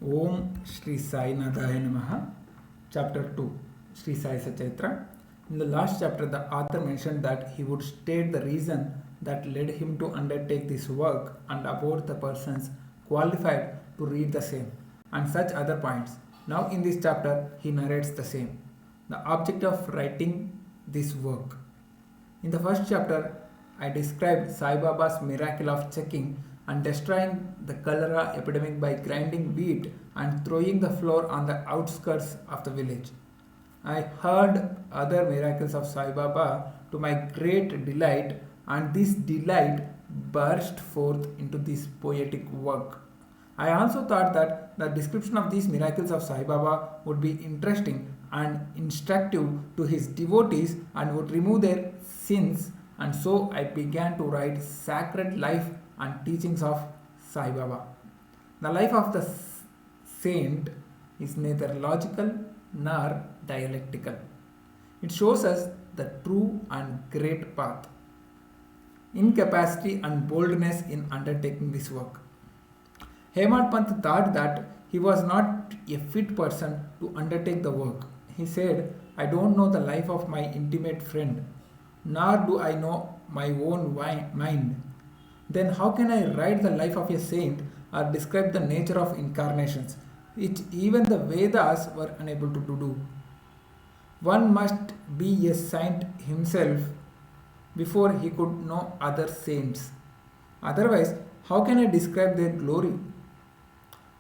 Om Shri Sai Nadaya Namaha. Chapter 2, Shri Sai Satcharitra. In the last chapter, the author mentioned that he would state the reason that led him to undertake this work and about the persons qualified to read the same, and such other points. Now, in this chapter, he narrates the same. The object of writing this work. In the first chapter, I described Sai Baba's miracle of checking and destroying the cholera epidemic by grinding wheat and throwing the flour on the outskirts of the village. I heard other miracles of Sai Baba to my great delight, and this delight burst forth into this poetic work. I also thought that the description of these miracles of Sai Baba would be interesting and instructive to his devotees and would remove their sins, and so I began to write Sacred Life and Teachings of Sai Baba. The life of the saint is neither logical nor dialectical. It shows us the true and great path, incapacity and boldness in undertaking this work. Hemad Pant thought that he was not a fit person to undertake the work. He said, I don't know the life of my intimate friend, nor do I know my own mind. Then how can I write the life of a saint or describe the nature of incarnations, which even the Vedas were unable to do? One must be a saint himself before he could know other saints. Otherwise, how can I describe their glory?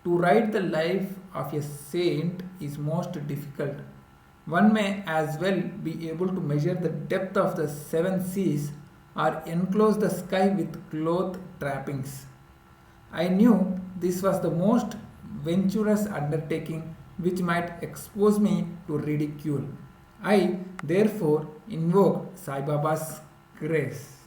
To write the life of a saint is most difficult. One may as well be able to measure the depth of the seven seas or enclose the sky with cloth trappings. I knew this was the most venturous undertaking which might expose me to ridicule. I therefore invoked Sai Baba's grace.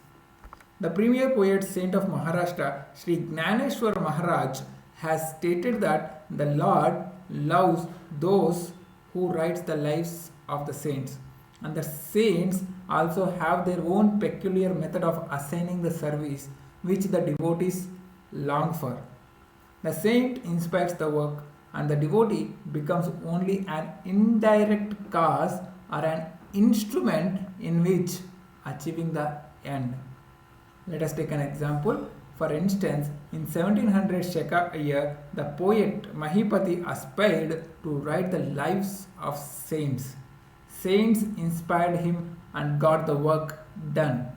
The premier poet saint of Maharashtra, Shri Gnaneshwar Maharaj, has stated that the Lord loves those who write the lives of the saints, and the saints also have their own peculiar method of assigning the service which the devotees long for. The saint inspires the work, and the devotee becomes only an indirect cause or an instrument in which achieving the end. Let us take an example. For instance, in 1700 Shaka year, the poet Mahipati aspired to write the lives of saints. Saints inspired him and got the work done.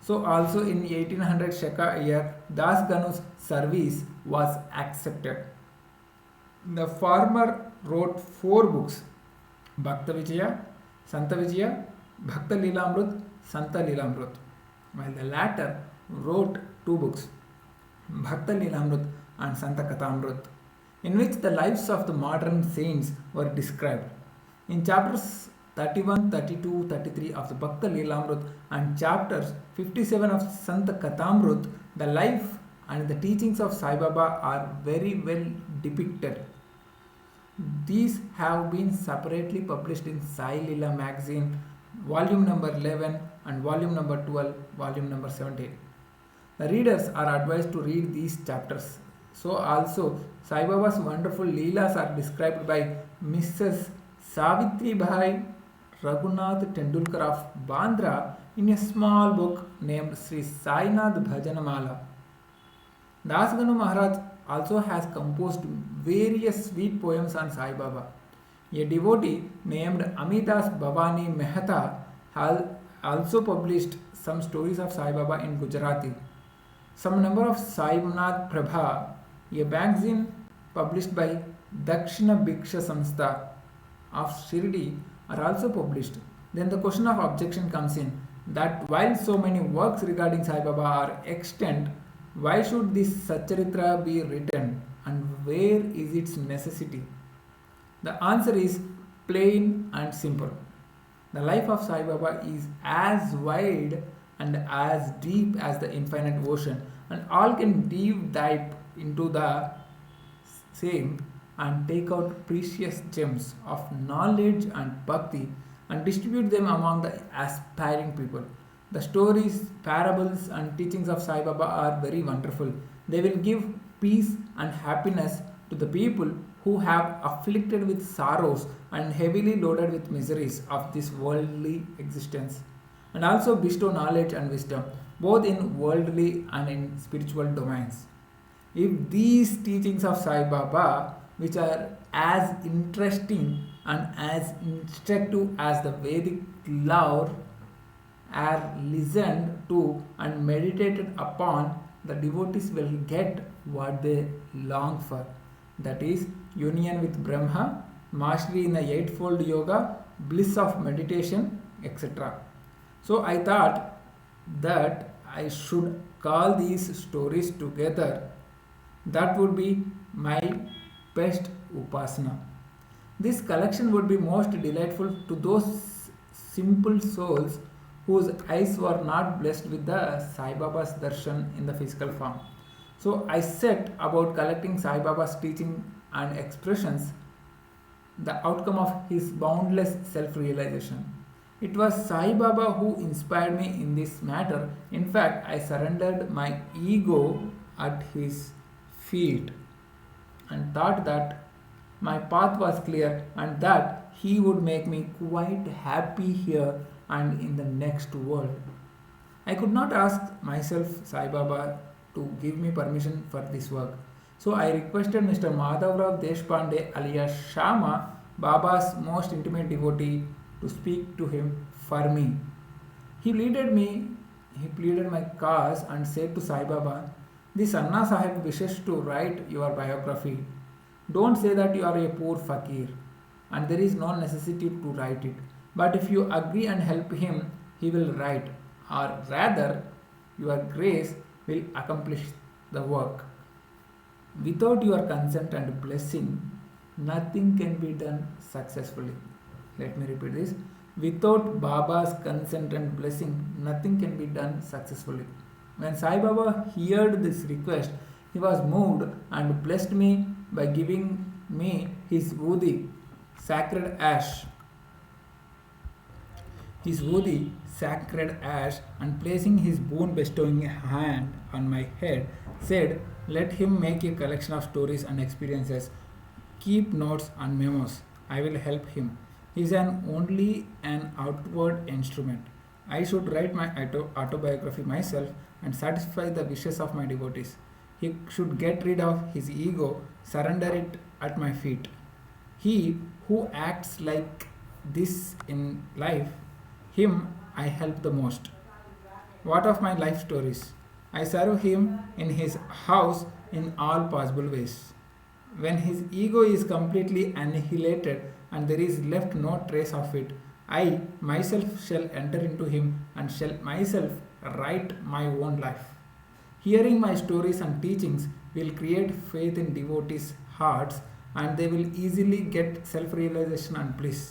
So also in 1800 Shaka year, Das Ganu's service was accepted. The farmer wrote 4 books: Bhakta Vijaya, Santa Vijaya, Bhakta Lilamrut, Santa Lilamrut, while the latter wrote 2 books, Bhakta Lilamrut and Santa Katamrut, in which the lives of the modern saints were described. In chapters 31, 32, 33 of the Bhakta Lilamrut and chapters 57 of Santa Katamrut, the life and the teachings of Sai Baba are very well depicted. These have been separately published in Sai Lila magazine, volume number 11 and volume number 12, volume number 17. The readers are advised to read these chapters. So also Sai Baba's wonderful Leelas are described by Mrs. Savitri Bhai Raghunath Tendulkar of Bandra in a small book named Sri Sainath Bhajanamala. Das Ganu Maharaj also has composed various sweet poems on Sai Baba. A devotee named Amidas Bhavani Mehta has also published some stories of Sai Baba in Gujarati. Some number of Sainath Prabha, a magazine published by Dakshina Bhiksha Samstha of Shirdi, are also published. Then the question of objection comes in that while so many works regarding Sai Baba are extant, why should this Satcharitra be written, and where is its necessity? The answer is plain and simple. The life of Sai Baba is as wide and as deep as the infinite ocean, and all can dive deep into the same and take out precious gems of knowledge and bhakti and distribute them among the aspiring people. The stories, parables and teachings of Sai Baba are very wonderful. They will give peace and happiness to the people who have afflicted with sorrows and heavily loaded with miseries of this worldly existence, and also bestow knowledge and wisdom both in worldly and in spiritual domains. If these teachings of Sai Baba, which are as interesting and as instructive as the Vedic law, are listened to and meditated upon, the devotees will get what they long for. That is, union with Brahma, mastery in the Eightfold Yoga, bliss of meditation, etc. So I thought that I should call these stories together. That would be my best upasana. This collection would be most delightful to those simple souls whose eyes were not blessed with the Sai Baba's darshan in the physical form. So I set about collecting Sai Baba's teaching and expressions, the outcome of his boundless self realization. It was Sai Baba who inspired me in this matter. In fact, I surrendered my ego at his feet and thought that my path was clear and that he would make me quite happy here and in the next world. I could not ask myself Sai Baba to give me permission for this work. So I requested Mr. Madhavrao Deshpande alias Shama, Baba's most intimate devotee, to speak to him for me. He pleaded my cause and said to Sai Baba, "This Anna Sahib wishes to write your biography. Don't say that you are a poor fakir and there is no necessity to write it. But if you agree and help him, he will write, or rather, your grace will accomplish the work. Without your consent and blessing, nothing can be done successfully." Let me repeat this. Without Baba's consent and blessing, nothing can be done successfully. When Sai Baba heard this request, he was moved and blessed me by giving me sacred ash, sacred ash, and placing his boon bestowing hand on my head, said, "Let him make a collection of stories and experiences. Keep notes and memos. I will help him. He is only an outward instrument. I should write my autobiography myself and satisfy the wishes of my devotees. He should get rid of his ego, surrender it at my feet. He who acts like this in life, him I help the most. What of my life stories? I serve him in his house in all possible ways. When his ego is completely annihilated and there is left no trace of it, I myself shall enter into him and shall myself write my own life. Hearing my stories and teachings will create faith in devotees' hearts and they will easily get self realization and bliss.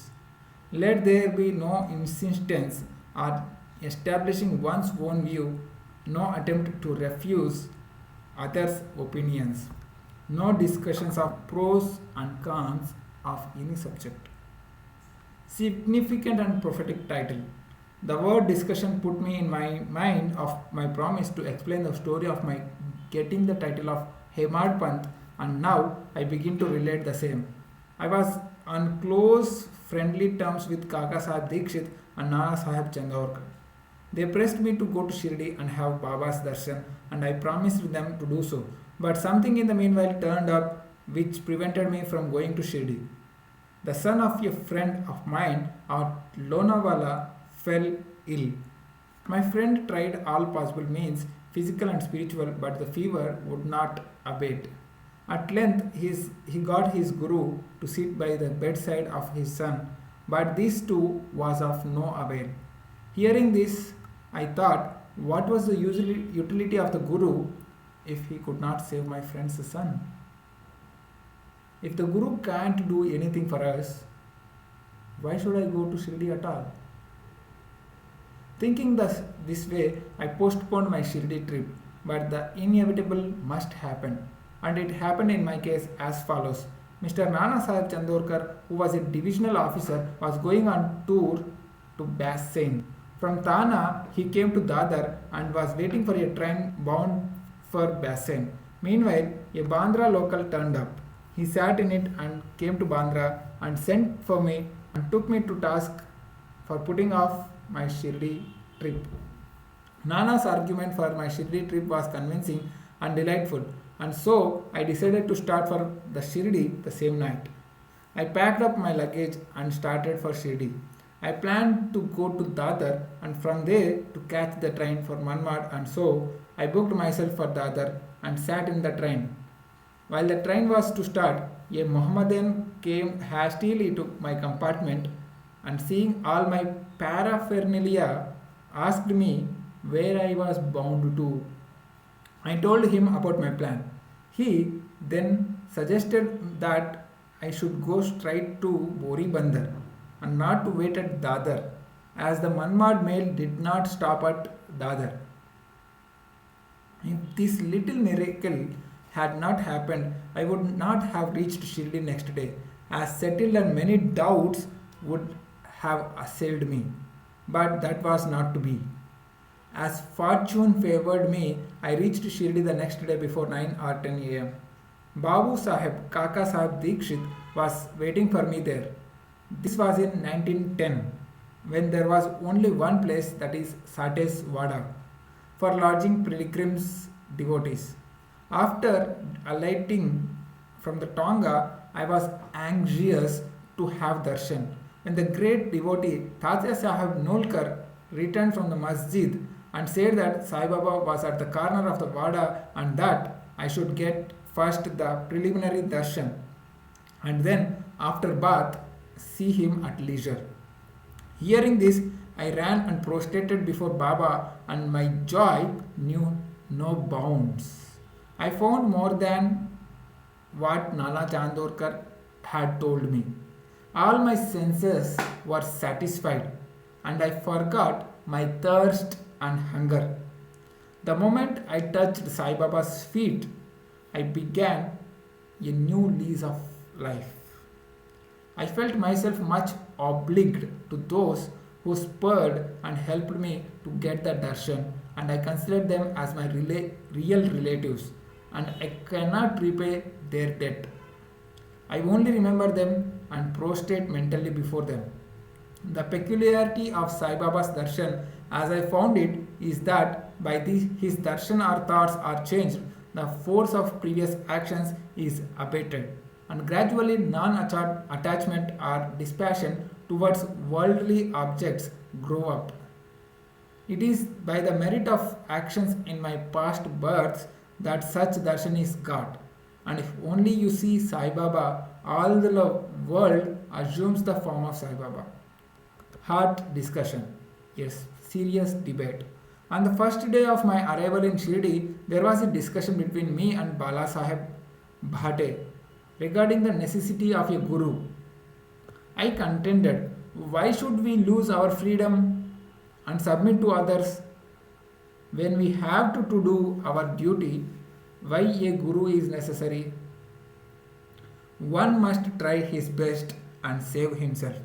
Let there be no insistence or establishing one's own view, no attempt to refuse others' opinions, no discussions of pros and cons of any subject." Significant and prophetic title. The word discussion put me in my mind of my promise to explain the story of my getting the title of Hemad Pant, and now I begin to relate the same. I was on close friendly terms with Kaka Sahib Dikshit and Nana Sahib Chandaurkar. They pressed me to go to Shirdi and have Baba's darshan, and I promised them to do so. But something in the meanwhile turned up which prevented me from going to Shirdi. The son of a friend of mine at Lonavala fell ill. My friend tried all possible means, physical and spiritual, but the fever would not abate. At length, he got his guru to sit by the bedside of his son, but this too was of no avail. Hearing this, I thought, what was the utility of the guru if he could not save my friend's son? If the guru can't do anything for us, why should I go to Shirdi at all? Thinking this way, I postponed my Shirdi trip, but the inevitable must happen. And it happened in my case as follows. Mr. Nana Sahib Chandorkar, who was a divisional officer, was going on tour to Bassein. From Thana, he came to Dadar and was waiting for a train bound for Bassein. Meanwhile, a Bandra local turned up. He sat in it and came to Bandra and sent for me and took me to task for putting off my Shirdi trip. Nana's argument for my Shirdi trip was convincing and delightful, and so I decided to start for the Shirdi the same night. I packed up my luggage and started for Shirdi. I planned to go to Dadar and from there to catch the train for Manmad, and so I booked myself for Dadar and sat in the train. While the train was to start, a Mohammedan came hastily to my compartment and seeing all my paraphernalia asked me where I was bound to. I told him about my plan. He then suggested that I should go straight to Bori Bandar and not to wait at Dadar, as the Manmad mail did not stop at Dadar. If this little miracle had not happened, I would not have reached Shirdi next day, as settled and many doubts would have assailed me. But that was not to be. As fortune favored me, I reached Shirdi the next day before 9 or 10 am. Babu Sahib, Kaka Sahib Dikshit, was waiting for me there. This was in 1910, when there was only one place, that is Sates Wada, for lodging pilgrims devotees. After alighting from the Tonga, I was anxious to have darshan. When the great devotee Tatya Sahib Nolkar returned from the masjid and said that Sai Baba was at the corner of the Wada and that I should get first the preliminary darshan and then after bath see him at leisure. Hearing this, I ran and prostrated before Baba and my joy knew no bounds. I found more than what Nana Chandorkar had told me. All my senses were satisfied and I forgot my thirst and hunger. The moment I touched Sai Baba's feet, I began a new lease of life. I felt myself much obliged to those who spurred and helped me to get the darshan, and I considered them as my real relatives, and I cannot repay their debt. I only remember them and prostrate mentally before them. The peculiarity of Sai Baba's darshan, as I found it, is that by his darshan our thoughts are changed, the force of previous actions is abated, and gradually non-attachment or dispassion towards worldly objects grow up. It is by the merit of actions in my past births that such darshan is got, and if only you see Sai Baba, all the world assumes the form of Sai Baba. Heart discussion. Yes, serious debate. On the first day of my arrival in Shirdi, there was a discussion between me and Bala Sahib Bhate regarding the necessity of a guru. I contended, why should we lose our freedom and submit to others when we have to do our duty? Why a guru is necessary? One must try his best and save himself.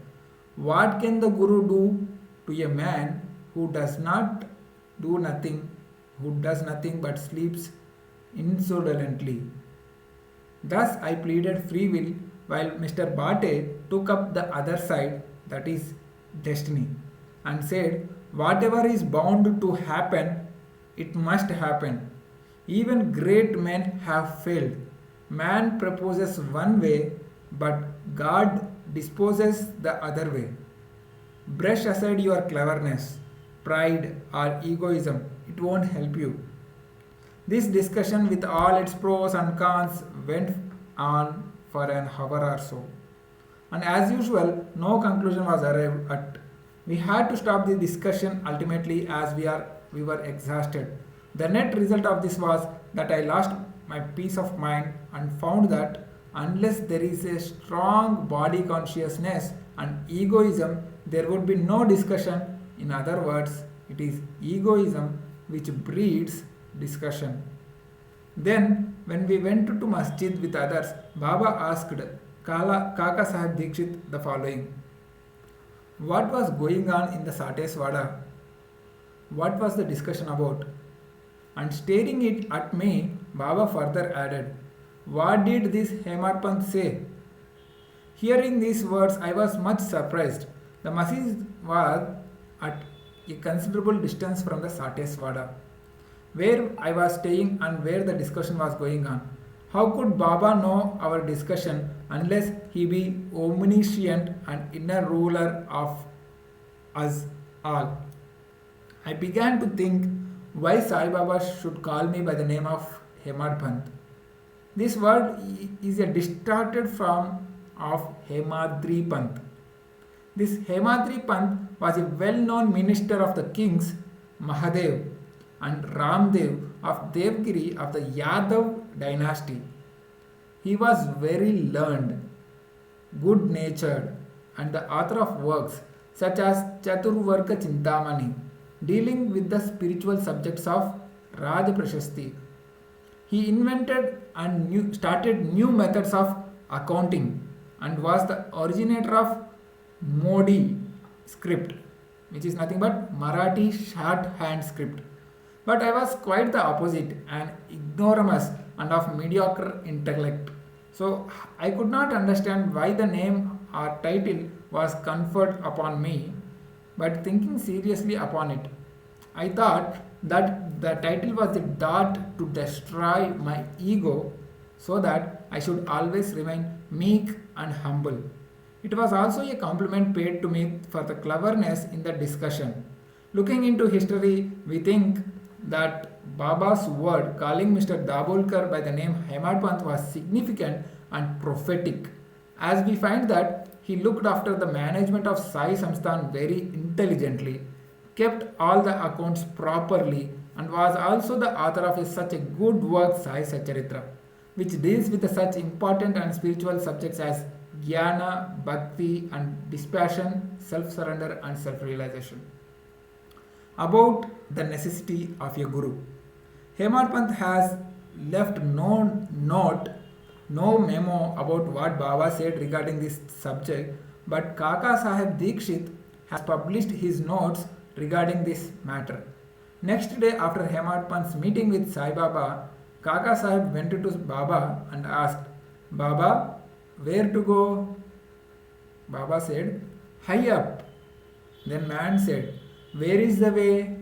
What can the guru do to a man who does nothing but sleeps insolently? Thus I pleaded free will while Mr. Bhate took up the other side, that is destiny, and said, whatever is bound to happen, it must happen. Even great men have failed. Man proposes one way, but God disposes the other way. Brush aside your cleverness, pride, or egoism, it won't help you. This discussion, with all its pros and cons, went on for an hour or so. And as usual, no conclusion was arrived at. We had to stop the discussion ultimately as we were exhausted. The net result of this was that I lost my peace of mind and found that unless there is a strong body consciousness and egoism, there would be no discussion. In other words, it is egoism which breeds discussion. Then, when we went to masjid with others, Baba asked Kaka Sahib Dikshit the following: what was going on in the Sates Wada? What was the discussion about? And staring it at me, Baba further added, What did this Hemad Pant say? Hearing these words, I was much surprised. The masjid was at a considerable distance from the Sateswada, where I was staying and where the discussion was going on. How could Baba know our discussion unless he be omniscient and inner ruler of us all? I began to think why Sai Baba should call me by the name of Hemad Pant. This word is a distorted form of Hemadri Pant. This Hemadri Pant was a well-known minister of the kings Mahadev and Ramdev of Devgiri of the Yadav dynasty. He was very learned, good-natured, and the author of works such as Chaturvarga Chintamani, dealing with the spiritual subjects of Raj Prashasti. He invented and started new methods of accounting and was the originator of Modi script, which is nothing but Marathi shorthand script. But I was quite the opposite, an ignoramus and of mediocre intellect. So I could not understand why the name or title was conferred upon me, but thinking seriously upon it, I thought that the title was a dart to destroy my ego so that I should always remain meek and humble. It was also a compliment paid to me for the cleverness in the discussion. Looking into history, we think that Baba's word calling Mr. Dabolkar by the name Hemad Pant was significant and prophetic, as we find that he looked after the management of Sai Samsthan very intelligently, kept all the accounts properly, and was also the author of such a good work Sai Satcharitra, which deals with such important and spiritual subjects as jnana, bhakti, and dispassion, self-surrender, and self-realization. About the necessity of a guru. Hemad Pant has left no note, no memo about what Baba said regarding this subject, but Kaka Sahib Dikshit has published his notes regarding this matter. Next day after Hemad Pant's meeting with Sai Baba, Kaka Sahib went to Baba and asked, Baba, where to go? Baba said, high up. Then man said, where is the way?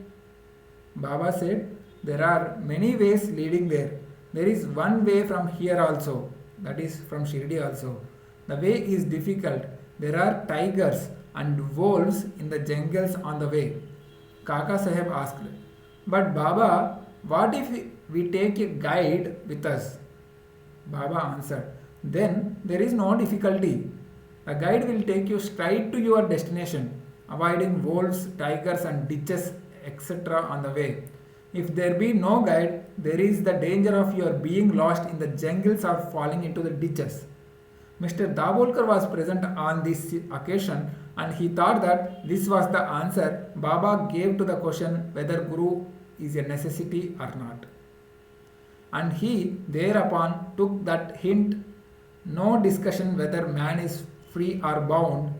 Baba said, there are many ways leading there. There is one way from here also, that is from Shirdi also. The way is difficult. There are tigers and wolves in the jungles on the way. Kaka Sahib asked, but Baba, what if we take a guide with us? Baba answered, then there is no difficulty. A guide will take you straight to your destination, avoiding wolves, tigers, and ditches, etc. on the way. If there be no guide, there is the danger of your being lost in the jungles or falling into the ditches. Mr. Dabolkar was present on this occasion and he thought that this was the answer Baba gave to the question whether Guru is a necessity or not. And he thereupon took that hint. No discussion whether man is free or bound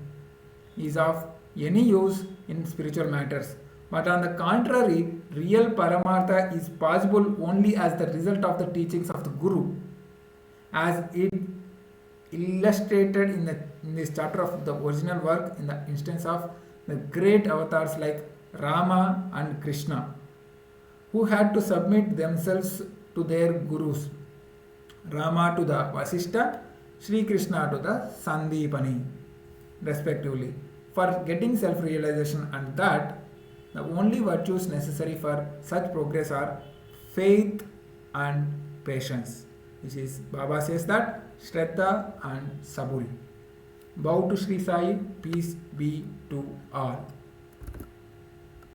is of any use in spiritual matters. But on the contrary, real Paramartha is possible only as the result of the teachings of the Guru, as it illustrated in this chapter of the original work in the instance of the great avatars like Rama and Krishna, who had to submit themselves to their gurus. Rama to the Vasishta, Shri Krishna to the Sandipani, respectively, for getting self-realization, and that the only virtues necessary for such progress are faith and patience, which is Baba says that Shraddha and Sabul. Bow to Sri Sai, peace be to all.